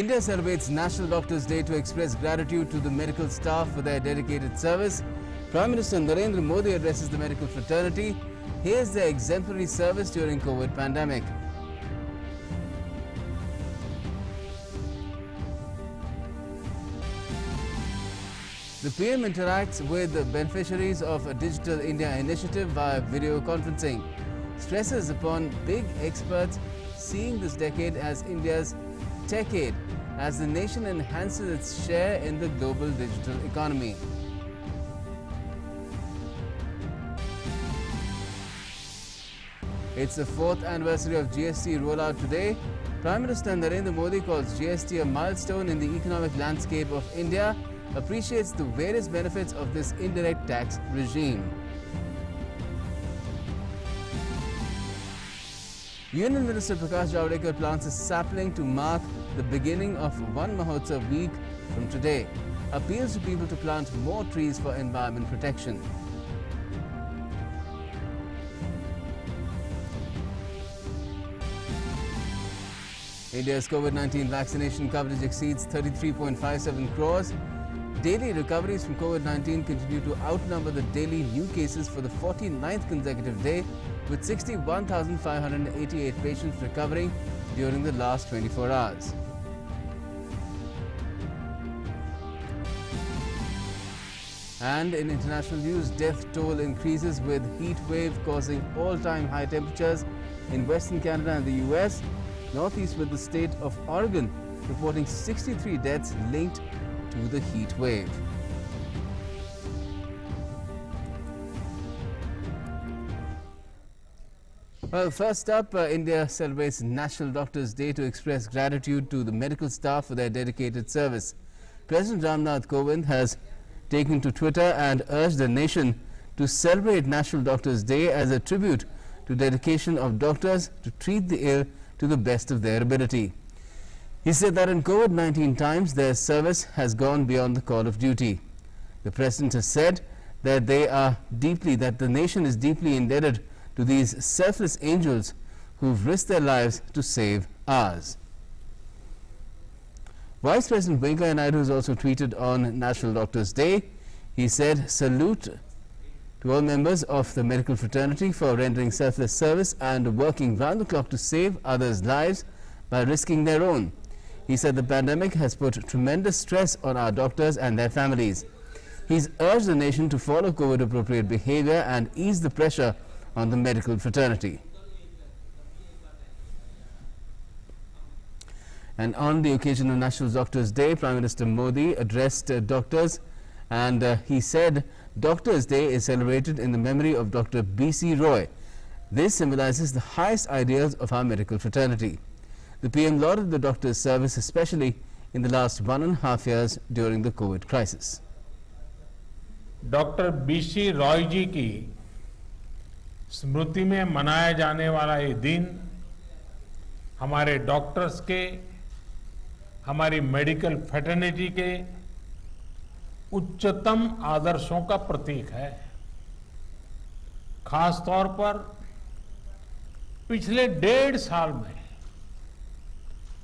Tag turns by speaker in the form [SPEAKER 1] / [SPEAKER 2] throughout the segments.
[SPEAKER 1] India celebrates National Doctors' Day to express gratitude to the medical staff for their dedicated service. Prime Minister Narendra Modi addresses the medical fraternity. Here's their exemplary service during COVID pandemic. The PM interacts with the beneficiaries of a Digital India initiative via video conferencing. Stresses upon big experts seeing this decade as India's techade as the nation enhances its share in the global digital economy. It's the 4th anniversary of GST rollout today. Prime Minister Narendra Modi calls GST a milestone in the economic landscape of India, appreciates the various benefits of this indirect tax regime. Union Minister Prakash Javadekar plants a sapling to mark the beginning of Van Mahotsav week from today. Appeals to people to plant more trees for environment protection. India's COVID-19 vaccination coverage exceeds 33.57 crores. Daily recoveries from COVID-19 continue to outnumber the daily new cases for the 49th consecutive day, with 61,588 patients recovering during the last 24 hours. And in international news, death toll increases with heat wave causing all-time high temperatures in Western Canada and the US. Northeast with the state of Oregon reporting 63 deaths linked to the heat wave. Well, first up, India celebrates National Doctors' Day to express gratitude to the medical staff for their dedicated service. President Ramnath Kovind has taken to Twitter and urged the nation to celebrate National Doctors' Day as a tribute to dedication of doctors to treat the ill to the best of their ability. He said that in COVID-19 times, their service has gone beyond the call of duty. The President has said that the nation is deeply indebted to these selfless angels who've risked their lives to save ours. Vice President Venkaiah Naidu has also tweeted on National Doctors' Day. He said, "Salute to all members of the medical fraternity for rendering selfless service and working round the clock to save others' lives by risking their own." He said the pandemic has put tremendous stress on our doctors and their families. He's urged the nation to follow COVID-appropriate behavior and ease the pressure on the medical fraternity. And on the occasion of National Doctors' Day, Prime Minister Modi addressed doctors, and he said Doctors' Day is celebrated in the memory of Dr. B.C. Roy. This symbolizes the highest ideals of our medical fraternity. The PM lauded the doctors' service, especially in the last 1.5 years during the COVID crisis.
[SPEAKER 2] Doctor BC Roy ji की स्मृति में मनाया जाने वाला ये दिन हमारे doctors के, हमारी मेडिकल फ्रेटर्निटी के उच्चतम आदर्शों का प्रतीक है। खास तौर पर पिछले 1.5 साल में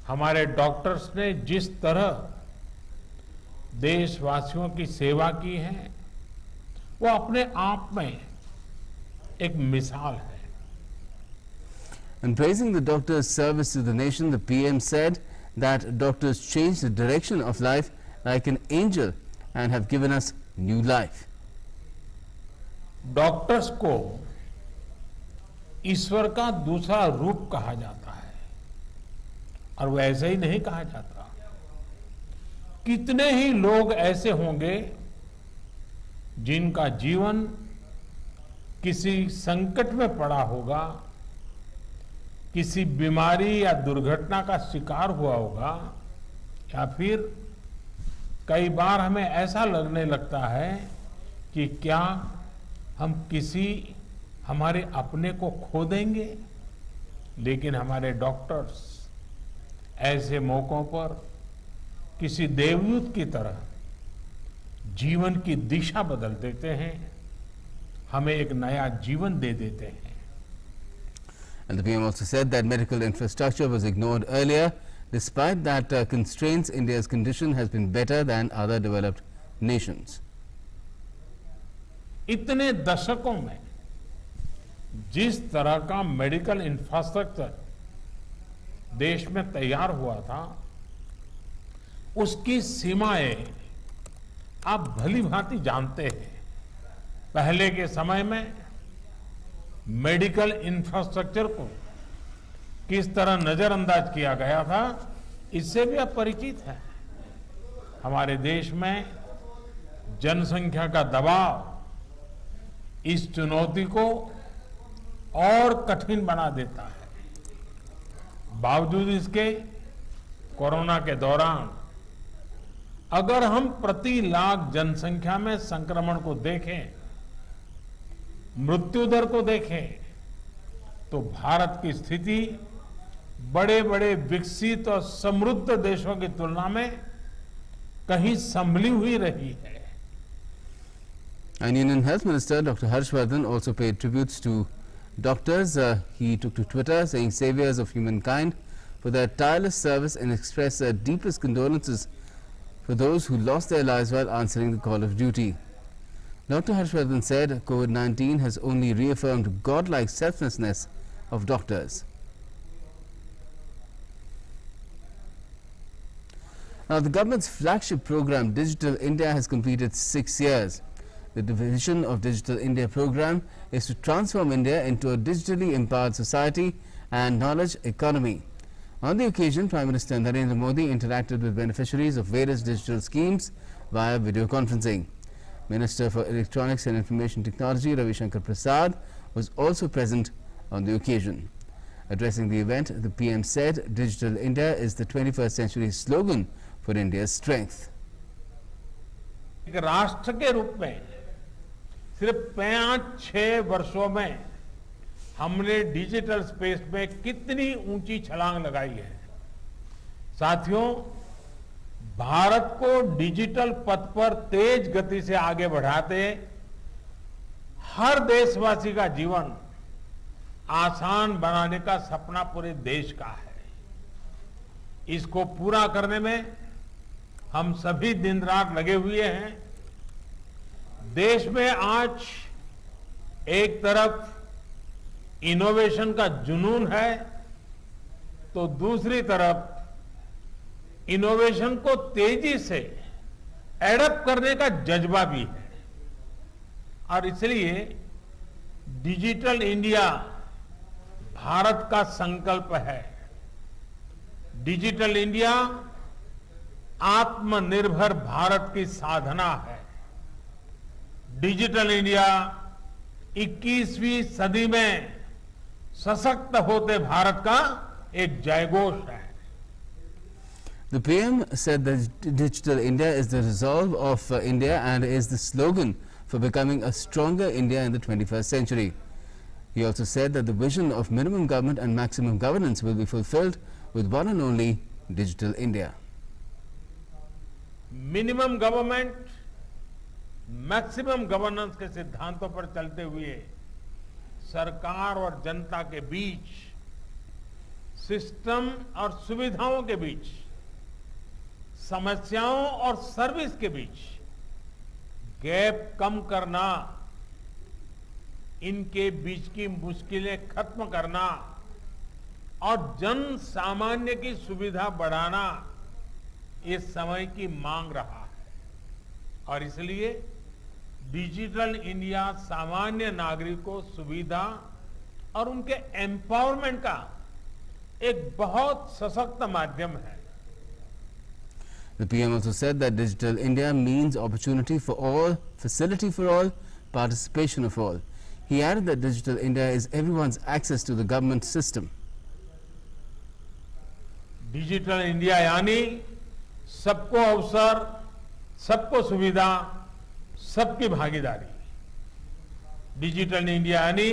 [SPEAKER 2] हमारे डॉक्टर्स ने जिस तरह देशवासियों की सेवा की है, वो अपने आप में एक मिसाल है।
[SPEAKER 1] And praising the doctors' service to the nation, the PM said that doctors changed the direction of life like an angel and have given us new life.
[SPEAKER 2] Doctors को ईश्वर का दूसरा रूप कहा जाता है, और वो ऐसे ही नहीं कहा जाता। कितने ही लोग ऐसे होंगे जिनका जीवन किसी संकट में पड़ा होगा, किसी बीमारी या दुर्घटना का शिकार हुआ होगा, या फिर कई बार हमें ऐसा लगने लगता है कि क्या हम हमारे अपने को खो देंगे। लेकिन हमारे डॉक्टर्स ऐसे मौकों पर किसी देवदूत की तरह जीवन की दिशा बदल देते हैं, हमें एक नया जीवन दे देते हैं।
[SPEAKER 1] And the PM also said that medical infrastructure was ignored earlier. Despite that constraints, India's condition has been better than other developed nations.
[SPEAKER 2] इतने दशकों में जिस तरह का मेडिकल इंफ्रास्ट्रक्चर देश में तैयार हुआ था, उसकी सीमाएं आप भली भांति जानते हैं। पहले के समय में मेडिकल इंफ्रास्ट्रक्चर को किस तरह नजरअंदाज किया गया था, इससे भी आप परिचित हैं। हमारे देश में जनसंख्या का दबाव इस चुनौती को और कठिन बना देता है। बावजूद इसके कोरोना के दौरान अगर हम प्रति लाख जनसंख्या में संक्रमण को देखें, मृत्यु दर को देखें, तो भारत की स्थिति बड़े बड़े विकसित और समृद्ध देशों की तुलना में कहीं संभली हुई रही है।
[SPEAKER 1] And Union Health Minister Dr. Harshvardhan also paid tributes to doctors. He took to Twitter saying saviors of humankind for their tireless service and expressed their deepest condolences for those who lost their lives while answering the call of duty. Dr. Harshvardhan said COVID-19 has only reaffirmed godlike selflessness of doctors. Now, the government's flagship program Digital India has completed 6 years. The vision of Digital India program is to transform India into a digitally empowered society and knowledge economy. On the occasion, Prime Minister Narendra Modi interacted with beneficiaries of various digital schemes via video conferencing. Minister for Electronics and Information Technology Ravi Shankar Prasad was also present on the occasion. Addressing the event, the PM said Digital India is the 21st century slogan for India's strength.
[SPEAKER 2] एक राष्ट्र के रूप में सिर्फ 5-6 वर्षों में हमने digital space में कितनी ऊंची छलांग लगाई है। साथियों, भारत को डिजिटल पथ पर तेज गति से आगे बढ़ाते हर देशवासी का जीवन आसान बनाने का सपना पूरे देश का है। इसको पूरा करने में हम सभी दिन रात लगे हुए हैं। देश में आज एक तरफ इनोवेशन का जुनून है, तो दूसरी तरफ इनोवेशन को तेजी से एडप्ट करने का जज्बा भी है। और इसलिए डिजिटल इंडिया भारत का संकल्प है। डिजिटल इंडिया आत्मनिर्भर भारत की साधना है। डिजिटल इंडिया 21वीं सदी में सशक्त होते भारत का एक जयघोष है।
[SPEAKER 1] The PM said that Digital India is the resolve of India and is the slogan for becoming a stronger India in the 21st century. He also said that the vision of minimum government and maximum governance will be fulfilled with one and only Digital India.
[SPEAKER 2] Minimum government, maximum governance के सिद्धांतों पर चलते हुए सरकार और जनता के बीच, system और सुविधाओं के बीच, समस्याओं और सर्विस के बीच गैप कम करना, इनके बीच की मुश्किलें खत्म करना और जन सामान्य की सुविधा बढ़ाना ये समय की मांग रहा है। और इसलिए डिजिटल इंडिया सामान्य नागरिकों को सुविधा और उनके एम्पावरमेंट का एक बहुत सशक्त माध्यम है।
[SPEAKER 1] The PM also said that Digital India means opportunity for all, facility for all, participation of all. He added that Digital India is everyone's access to the government system.
[SPEAKER 2] Digital India यानी सबको अवसर, सबको सुविधा, सबकी भागीदारी। Digital India यानी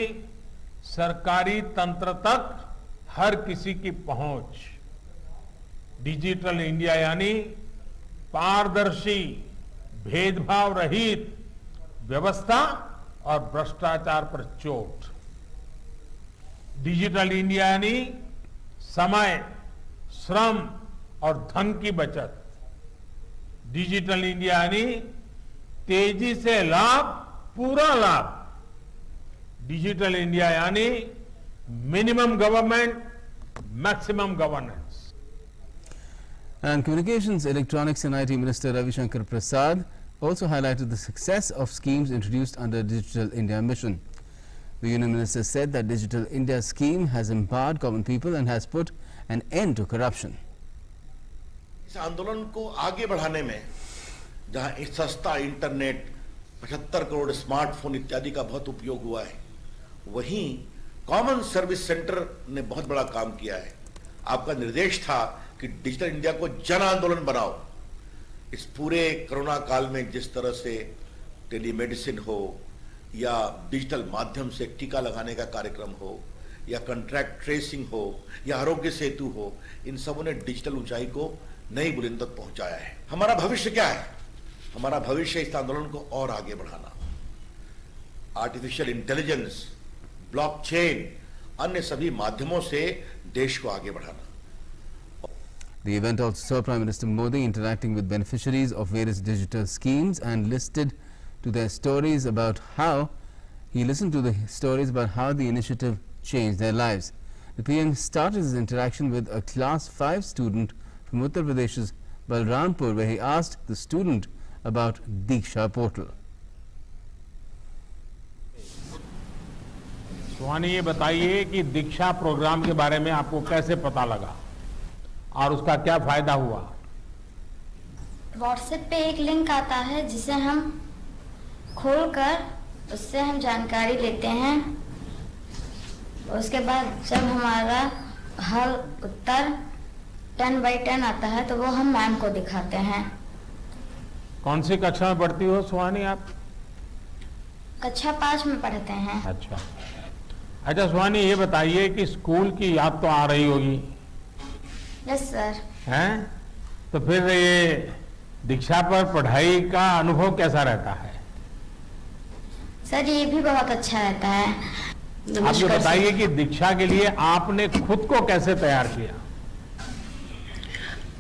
[SPEAKER 2] सरकारी तंत्र तक हर किसी की पहुंच। डिजिटल इंडिया यानी पारदर्शी, भेदभाव रहित व्यवस्था और भ्रष्टाचार पर चोट। डिजिटल इंडिया यानी समय, श्रम और धन की बचत। डिजिटल इंडिया यानी तेजी से लाभ, पूरा लाभ। डिजिटल इंडिया यानी minimum government, maximum governance.
[SPEAKER 1] And Communications, Electronics and IT Minister Ravi Shankar Prasad also highlighted the success of schemes introduced under Digital India Mission. The Union Minister said that Digital India scheme has empowered common people and has put an end to corruption.
[SPEAKER 3] इस आंदोलन को आगे बढ़ाने में जहां सस्ता internet, 75 crore smartphone इत्यादि का बहुत उपयोग हुआ है, वहीं कॉमन सर्विस सेंटर ने बहुत बड़ा काम किया है। आपका निर्देश था कि डिजिटल इंडिया को जन आंदोलन बनाओ। इस पूरे कोरोना काल में जिस तरह से टेलीमेडिसिन हो या डिजिटल माध्यम से टीका लगाने का कार्यक्रम हो या कॉन्ट्रैक्ट ट्रेसिंग हो या आरोग्य सेतु हो, इन सबों ने डिजिटल ऊंचाई को नई बुलंद तक पहुंचाया है। हमारा भविष्य क्या है? हमारा भविष्य इस आंदोलन को और आगे बढ़ाना, आर्टिफिशियल इंटेलिजेंस, ब्लॉकचेन, अन्य सभी माध्यमों से देश को आगे बढ़ाना।
[SPEAKER 1] The event also saw Prime Minister Modi interacting with beneficiaries of various digital schemes and listened to their stories about how the initiative changed their lives. The PM started his interaction with a class 5 student from Uttar Pradesh's Balrampur, where he asked the student about Diksha portal.
[SPEAKER 2] सुहानी, ये बताइए कि दीक्षा programme के बारे में आपको कैसे पता लगा और उसका क्या फायदा हुआ?
[SPEAKER 4] व्हाट्सएप पे एक लिंक आता है जिसे हम खोलकर उससे हम जानकारी लेते हैं। उसके बाद जब हमारा हल उत्तर 10/10 आता है तो वो हम मैम को दिखाते हैं।
[SPEAKER 2] कौन सी कक्षा में पढ़ती हो सुहानी आप?
[SPEAKER 4] कक्षा 5 में पढ़ते हैं।
[SPEAKER 2] अच्छा सुहानी, ये बताइए कि स्कूल की याद तो आ रही होगी?
[SPEAKER 4] Yes sir.
[SPEAKER 2] हैं? तो फिर ये दीक्षा पर पढ़ाई का अनुभव कैसा रहता है?
[SPEAKER 4] सर ये भी बहुत अच्छा रहता है।
[SPEAKER 2] आप ये बताइए कि दीक्षा के लिए आपने खुद को कैसे तैयार किया?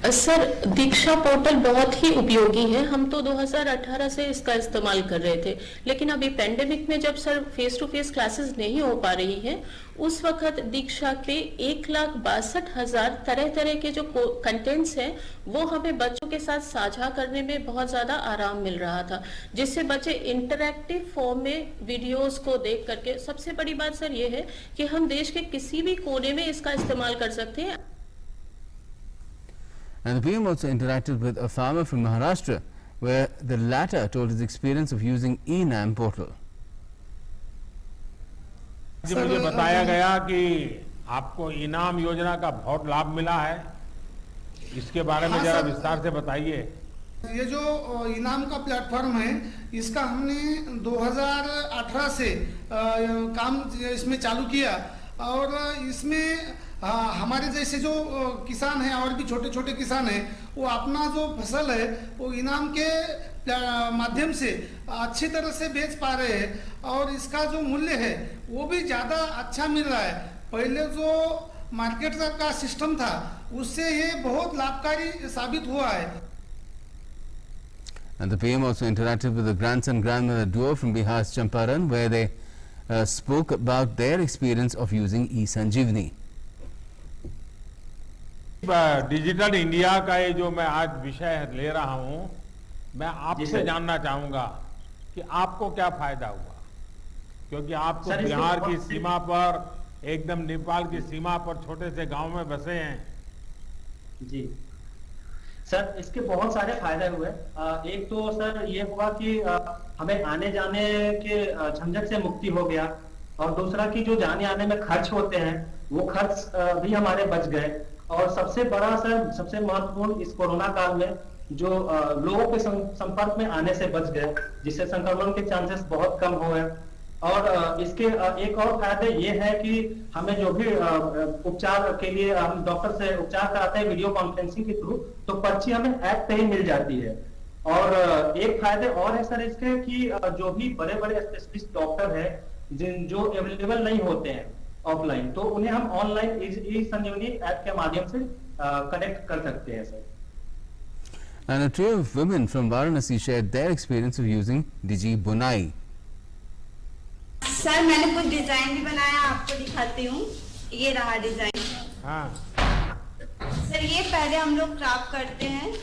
[SPEAKER 5] सर दीक्षा पोर्टल बहुत ही उपयोगी है। हम तो 2018 से इसका इस्तेमाल कर रहे थे, लेकिन अभी पेंडेमिक में जब sir face to face classes नहीं हो पा रही है, उस वक्त दीक्षा पे 1,62,000 तरह तरह के जो कंटेंट्स हैं वो हमें बच्चों के साथ साझा करने में बहुत ज्यादा आराम मिल रहा था, जिससे बच्चे इंटरैक्टिव फॉर्म में वीडियोस को देख करके, सबसे बड़ी बात सर ये है कि हम देश के किसी भी कोने में इसका इस्तेमाल कर सकते हैं।
[SPEAKER 1] And the PM also interacted with a farmer from Maharashtra, where the latter told his experience of using eNAM portal.
[SPEAKER 2] मुझे बताया गया कि आपको इनाम योजना का बहुत लाभ मिला है, इसके बारे में जरा विस्तार से बताइए।
[SPEAKER 6] ये जो इनाम का प्लेटफॉर्म है, इसका हमने 2018 से काम इसमें चालू किया और इसमें हमारे जैसे जो किसान हैं और भी छोटे छोटे किसान हैं, वो अपना जो फसल है वो इनाम के माध्यम से अच्छी तरह से बेच पा रहे हैं और इसका जो मूल्य है वो भी ज़्यादा अच्छा मिल रहा है। पहले जो मार्केट का सिस्टम था उससे ये बहुत लाभकारी साबित हुआ है।
[SPEAKER 1] And the PM also interacted with the grandson-grandmother duo from Bihar's Champaran, where they spoke about their experience of using eSanjeevani.
[SPEAKER 2] Digital India का ये जो मैं आज विषय ले रहा हूं, मैं आपसे जानना चाहूंगा कि आपको क्या फायदा हुआ, क्योंकि आप तो बिहार की सीमा पर, एकदम नेपाल की सीमा पर छोटे से गांव में बसे हैं।
[SPEAKER 7] जी सर, इसके बहुत सारे फायदे हुए। एक तो सर ये हुआ कि हमें आने जाने के झंझट से मुक्ति हो गया और दूसरा कि जो जाने आने में खर्च होते हैं वो खर्च भी हमारे बच गए। और सबसे बड़ा सर, सबसे महत्वपूर्ण, इस कोरोना काल में जो लोगों के संपर्क में आने से बच गए, जिससे संक्रमण के चांसेस बहुत कम हो गए। और इसके एक और फायदे ये है कि हमें जो भी उपचार के लिए हम डॉक्टर से उपचार कराते हैं वीडियो कॉन्फ्रेंसिंग के थ्रू, तो पर्ची हमें ऐप पे ही मिल जाती है। और एक फायदे और है सर इसके कि जो भी बड़े बड़े स्पेशलिस्ट डॉक्टर है जो अवेलेबल नहीं होते हैं ऑफलाइन, तो उन्हें हम ऑनलाइन ई संजीवनी ऐप के माध्यम से कनेक्ट कर सकते हैं sir.
[SPEAKER 1] And a trio of women from Varanasi shared their experience of using Digi Bunai.
[SPEAKER 8] Sir मैंने कुछ डिजाइन भी बनाया, आपको दिखाती हूँ। ये रहा डिजाइन।
[SPEAKER 2] हाँ।
[SPEAKER 8] सर ये पहले हम लोग क्राफ्ट करते हैं,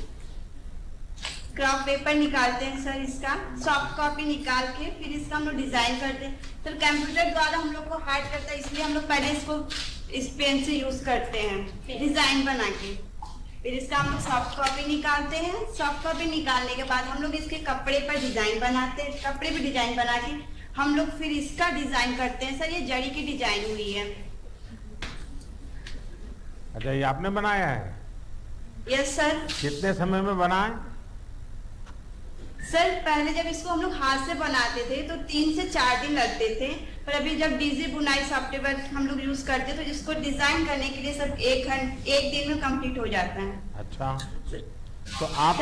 [SPEAKER 8] क्राफ्ट पेपर निकालते हैं सर, इसका सॉफ्ट कॉपी निकाल के फिर इसका हम लोग डिजाइन करते हैं। तो कंप्यूटर द्वारा हम लोग को हार्ड करता है, इसलिए हम लोग पहले इसको इस पेन से यूज करते हैं डिजाइन बना के। फिर इसका हम लोग सॉफ्ट कॉपी निकालते हैं। सॉफ्ट कॉपी निकालने के बाद हम लोग इसके कपड़े पर डिजाइन बनाते हैं, कपड़े पर डिजाइन बना के हम लोग फिर इसका डिजाइन करते हैं। सर ये जड़ी की डिजाइन हुई है।
[SPEAKER 2] अच्छा, ये आपने बनाया है?
[SPEAKER 8] Yes sir.
[SPEAKER 2] कितने समय में बनाए?
[SPEAKER 8] सर पहले जब इसको हम लोग हाथ से बनाते थे तो 3 से 4 दिन लगते थे, पर अभी जब डीजी बुनाई सॉफ्टवेयर हम लोग यूज करते हैं तो इसको डिजाइन करने के लिए सर 1 दिन में कंप्लीट हो जाता है।
[SPEAKER 2] अच्छा, तो आप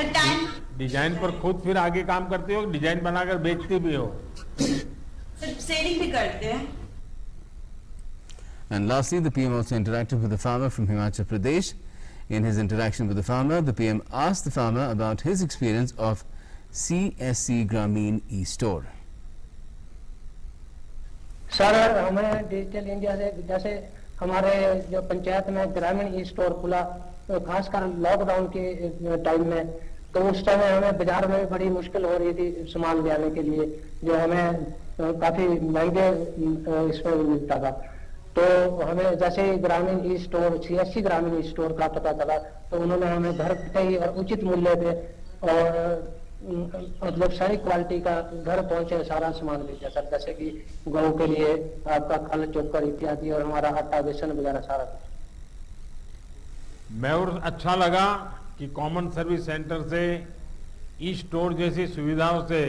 [SPEAKER 2] डिजाइन पर खुद फिर आगे काम करते हो, डिजाइन बनाकर बेचते भी हो?
[SPEAKER 8] सर सेलिंग भी करते हैं।
[SPEAKER 1] And lastly, the PM also interacted with a farmer from Himachal Pradesh. In his interaction with the farmer, the PM asked the farmer about his experience of CSC Grameen e-store.
[SPEAKER 9] Sir हमें digital India से जैसे हमारे जो पंचायत में ग्रामीण e store खुला, तो खासकर लॉकडाउन के टाइम में, तो उस टाइम हमें बाजार में बड़ी मुश्किल हो रही थी सामान ले आने के लिए, जो हमें काफी महंगे इसमें मिलता था। तो हमें जैसे ग्रामीण ई स्टोर CSC ग्रामीण ई स्टोर का पता चला, तो उन्होंने हमें घर पे ही और उचित मूल्य पे और मतलब सारी क्वालिटी का घर पहुंचे सारा सामान मिल जाता, जैसे कि गेहूं के लिए आपका खल चोकर इत्यादि और हमारा आटा बेसन वगैरह सारा कुछ।
[SPEAKER 2] मैं और अच्छा लगा कि कॉमन सर्विस सेंटर से ई स्टोर जैसी सुविधाओं से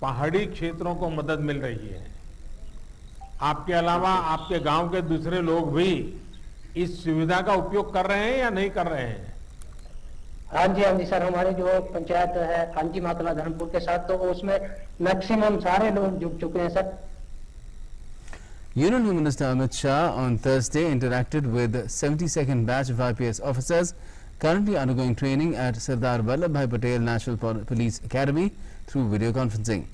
[SPEAKER 2] पहाड़ी क्षेत्रों को मदद मिल रही है। आपके अलावा आपके गांव के दूसरे लोग भी इस सुविधा का उपयोग कर रहे हैं या नहीं कर रहे हैं?
[SPEAKER 9] हाँ जी सर, हमारे जो पंचायत है कांची मातला धर्मपुर के साथ, तो उसमें मैक्सिमम सारे लोग जुड़ चुके हैं sir.
[SPEAKER 1] Union Home Minister Amit Shah on Thursday interacted with the 72nd batch of IPS officers currently undergoing training at Sardar Vallabhbhai Patel National Police Academy through video conferencing.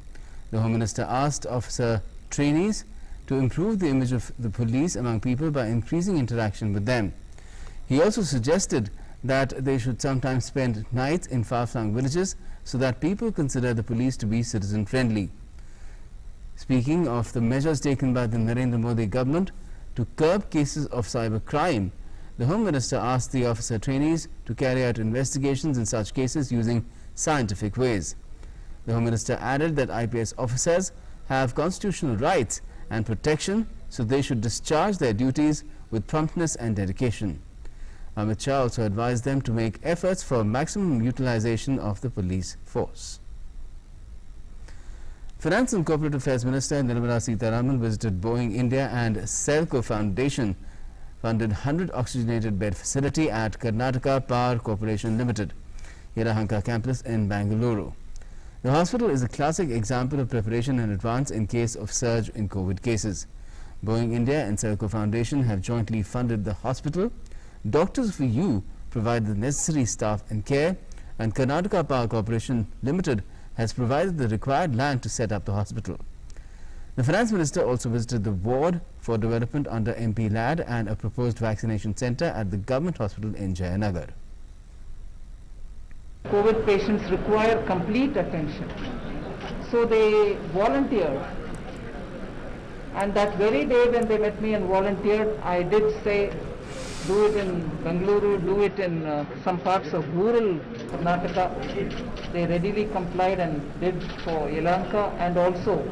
[SPEAKER 1] The Home Minister asked officer trainees to improve the image of the police among people by increasing interaction with them. He also suggested that they should sometimes spend nights in far-flung villages so that people consider the police to be citizen-friendly. Speaking of the measures taken by the Narendra Modi government to curb cases of cyber crime, the Home Minister asked the officer trainees to carry out investigations in such cases using scientific ways. The Home Minister added that IPS officers have constitutional rights and protection, so they should discharge their duties with promptness and dedication. Amit Shah also advised them to make efforts for maximum utilization of the police force. Finance and Corporate Affairs Minister Nirmala Sitharaman visited Boeing India and Selco Foundation funded 100 oxygenated bed facility at Karnataka Power Corporation Limited, Yelahanka campus in Bangalore. The hospital is a classic example of preparation in advance in case of surge in COVID cases. Boeing India and Selco Foundation have jointly funded the hospital. Doctors for You provide the necessary staff and care, and Karnataka Power Corporation Limited has provided the required land to set up the hospital. The Finance Minister also visited the ward for development under MP LAD and a proposed vaccination centre at the government hospital in Jayanagar.
[SPEAKER 10] COVID patients require complete attention. So they volunteered. And that very day when they met me and volunteered, I did say, do it in Bengaluru, do it in some parts of rural Karnataka. They readily complied and did for Yelahanka and also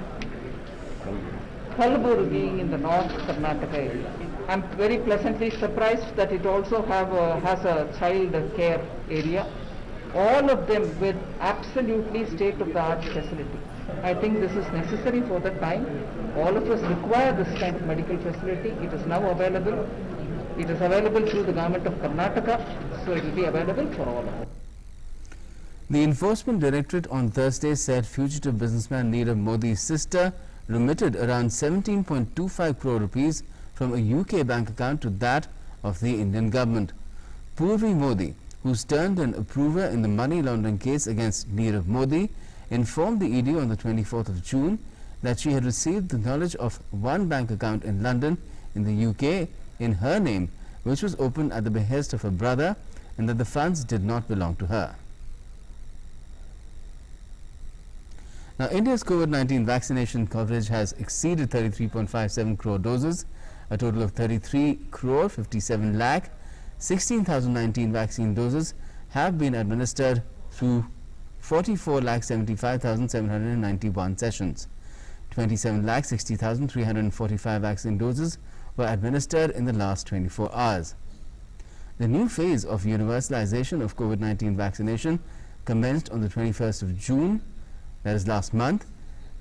[SPEAKER 10] Kalburgi in the North Karnataka area. I'm very pleasantly surprised that it also has a child care area. All of them with absolutely state-of-the-art facility. I think this is necessary for the time. All of us require this kind of medical facility. It is now available. It is available through the government of Karnataka, so it will be available for all of us.
[SPEAKER 1] The Enforcement Directorate on Thursday said fugitive businessman Nirav Modi's sister remitted around 17.25 crore rupees from a UK bank account to that of the Indian government. Purvi Modi, who's turned an approver in the money laundering case against Nirav Modi, informed the ED on the 24th of June that she had received the knowledge of one bank account in London in the UK in her name, which was opened at the behest of her brother, and that the funds did not belong to her. Now, India's COVID-19 vaccination coverage has exceeded 33.57 crore doses. A total of 33 crore 57 lakh 16,019 vaccine doses have been administered through 44 lakh 75,791 sessions. 27 lakh 60,345 vaccine doses were administered in the last 24 hours. The new phase of universalization of COVID-19 vaccination commenced on the 21st of June, that is last month.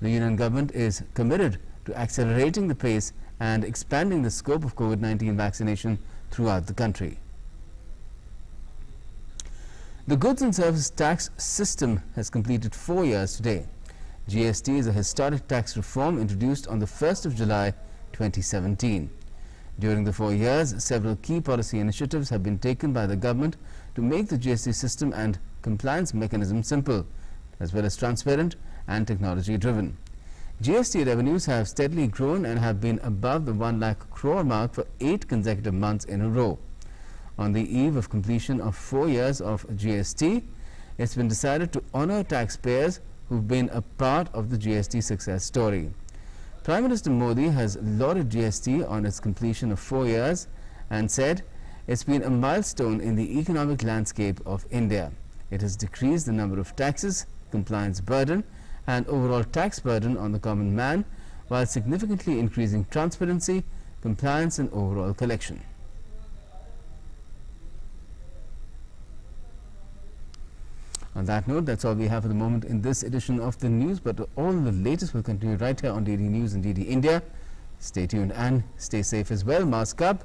[SPEAKER 1] The Union government is committed to accelerating the pace and expanding the scope of COVID-19 vaccination throughout the country. The goods and service tax system has completed 4 years today. GST is a historic tax reform introduced on the 1st of July 2017. During the 4 years, several key policy initiatives have been taken by the government to make the GST system and compliance mechanism simple, as well as transparent and technology driven. GST revenues have steadily grown and have been above the 1 lakh crore mark for 8 consecutive months in a row. On the eve of completion of 4 years of GST, it's been decided to honor taxpayers who've been a part of the GST success story. Prime Minister Modi has lauded GST on its completion of 4 years and said it's been a milestone in the economic landscape of India. It has decreased the number of taxes, compliance burden and overall tax burden on the common man, while significantly increasing transparency, compliance and overall collection. On that note, that's all we have for the moment in this edition of the news, but all the latest will continue right here on DD News and DD India. Stay tuned and stay safe as well. Mask up,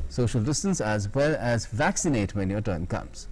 [SPEAKER 1] social distance, as well as vaccinate when your turn comes.